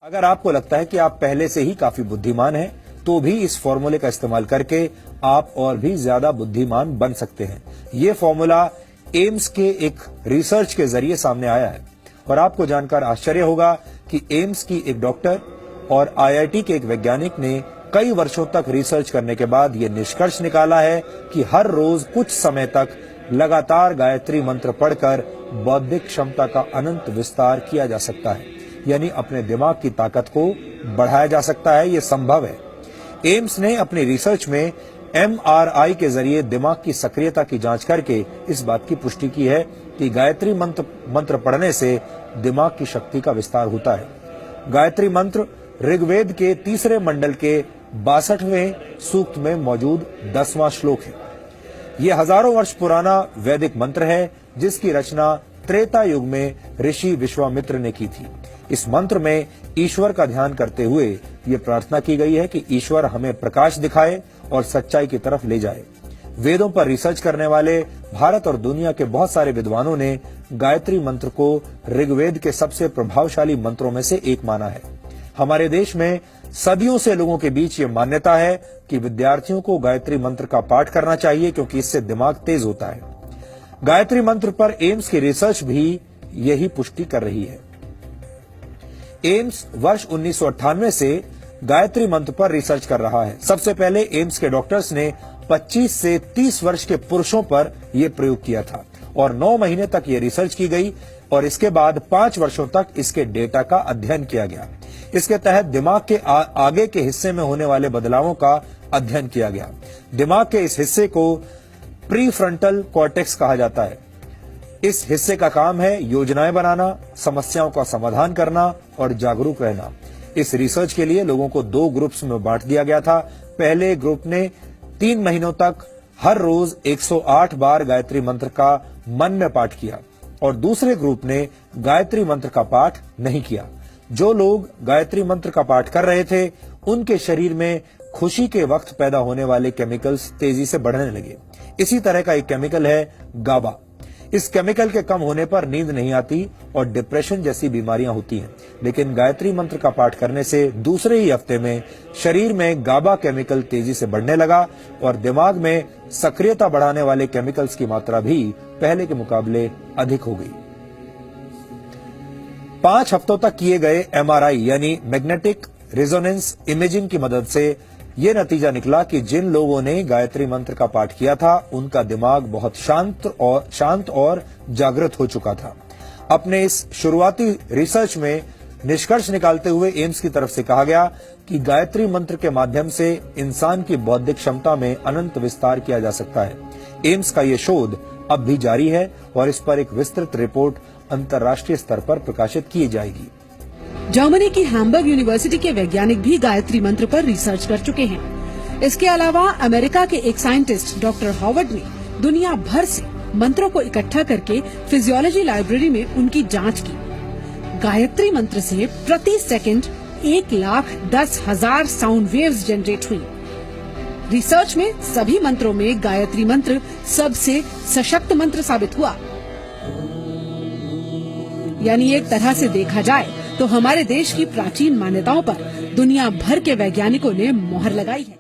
अगर आपको लगता है कि आप पहले से ही काफी बुद्धिमान हैं, तो भी इस फॉर्मूले का इस्तेमाल करके आप और भी ज्यादा बुद्धिमान बन सकते हैं। ये फॉर्मूला एम्स के एक रिसर्च के जरिए सामने आया है और आपको जानकर आश्चर्य होगा कि एम्स की एक डॉक्टर और आईआईटी के एक वैज्ञानिक ने कई वर्षों तक रिसर्च करने के बाद ये निष्कर्ष निकाला है कि हर रोज कुछ समय तक लगातार गायत्री मंत्र पढ़कर बौद्धिक क्षमता का अनंत विस्तार किया जा सकता है, यानी अपने दिमाग की ताकत को बढ़ाया जा सकता है। ये संभव है। एम्स ने अपनी रिसर्च में एमआरआई के जरिए दिमाग की सक्रियता की जांच करके इस बात की पुष्टि की है कि गायत्री मंत्र पढ़ने से दिमाग की शक्ति का विस्तार होता है। गायत्री मंत्र ऋग्वेद के 3 मंडल के 62वें सूक्त में मौजूद 10वां श्लोक है। यह हजारों वर्ष पुराना वैदिक मंत्र है, जिसकी रचना त्रेता युग में ऋषि विश्वामित्र ने की थी। इस मंत्र में ईश्वर का ध्यान करते हुए ये प्रार्थना की गई है कि ईश्वर हमें प्रकाश दिखाए और सच्चाई की तरफ ले जाए। वेदों पर रिसर्च करने वाले भारत और दुनिया के बहुत सारे विद्वानों ने गायत्री मंत्र को ऋग्वेद के सबसे प्रभावशाली मंत्रों में से एक माना है। हमारे देश में सदियों से लोगों के बीच ये मान्यता है कि विद्यार्थियों को गायत्री मंत्र का पाठ करना चाहिए, क्योंकि इससे दिमाग तेज होता है। गायत्री मंत्र पर एम्स की रिसर्च भी यही पुष्टि कर रही है। एम्स वर्ष 1998 से गायत्री मंत्र पर रिसर्च कर रहा है। सबसे पहले एम्स के डॉक्टर्स ने 25 से 30 वर्ष के पुरुषों पर यह प्रयोग किया था और 9 महीने तक यह रिसर्च की गई और इसके बाद 5 वर्षों तक इसके डेटा का अध्ययन किया गया। इसके तहत दिमाग के आगे के हिस्से में होने वाले बदलावों का अध्ययन किया गया। दिमाग के इस हिस्से को प्रीफ्रंटल कॉर्टेक्स कहा जाता है। इस हिस्से का काम है योजनाएं बनाना, समस्याओं का समाधान करना और जागरूक रहना। इस रिसर्च के लिए लोगों को 2 ग्रुप्स में बांट दिया गया था। पहले ग्रुप ने 3 महीनों तक हर रोज 108 बार गायत्री मंत्र का मन में पाठ किया और दूसरे ग्रुप ने गायत्री मंत्र का पाठ नहीं किया। जो लोग गायत्री मंत्र का पाठ कर रहे थे, उनके शरीर में खुशी के वक्त पैदा होने वाले केमिकल्स तेजी से बढ़ने लगे। इसी तरह का एक केमिकल है गाबा। इस केमिकल के कम होने पर नींद नहीं आती और डिप्रेशन जैसी बीमारियां होती हैं। लेकिन गायत्री मंत्र का पाठ करने से दूसरे ही हफ्ते में शरीर में गाबा केमिकल तेजी से बढ़ने लगा और दिमाग में सक्रियता बढ़ाने वाले केमिकल्स की मात्रा भी पहले के मुकाबले अधिक हो गई। 5 हफ्तों तक किए गए एमआरआई यानी मैग्नेटिक रेजोनेंस इमेजिंग की मदद से यह नतीजा निकला कि जिन लोगों ने गायत्री मंत्र का पाठ किया था, उनका दिमाग बहुत शांत और जागृत हो चुका था। अपने इस शुरुआती रिसर्च में निष्कर्ष निकालते हुए एम्स की तरफ से कहा गया कि गायत्री मंत्र के माध्यम से इंसान की बौद्धिक क्षमता में अनंत विस्तार किया जा सकता है। एम्स का यह शोध अब भी जारी है और इस पर एक विस्तृत रिपोर्ट अंतर्राष्ट्रीय स्तर पर प्रकाशित की जाएगी। जर्मनी की हैम्बर्ग यूनिवर्सिटी के वैज्ञानिक भी गायत्री मंत्र पर रिसर्च कर चुके हैं। इसके अलावा अमेरिका के एक साइंटिस्ट डॉक्टर हॉवर्ड ने दुनिया भर से मंत्रों को इकट्ठा करके फिजियोलॉजी लाइब्रेरी में उनकी जांच की। गायत्री मंत्र से प्रति सेकंड 1,10,000 साउंड वेव्स जनरेट हुई। रिसर्च में सभी मंत्रों में गायत्री मंत्र सबसे सशक्त मंत्र साबित हुआ। यानी एक तरह से देखा जाए तो हमारे देश की प्राचीन मान्यताओं पर दुनिया भर के वैज्ञानिकों ने मोहर लगाई है।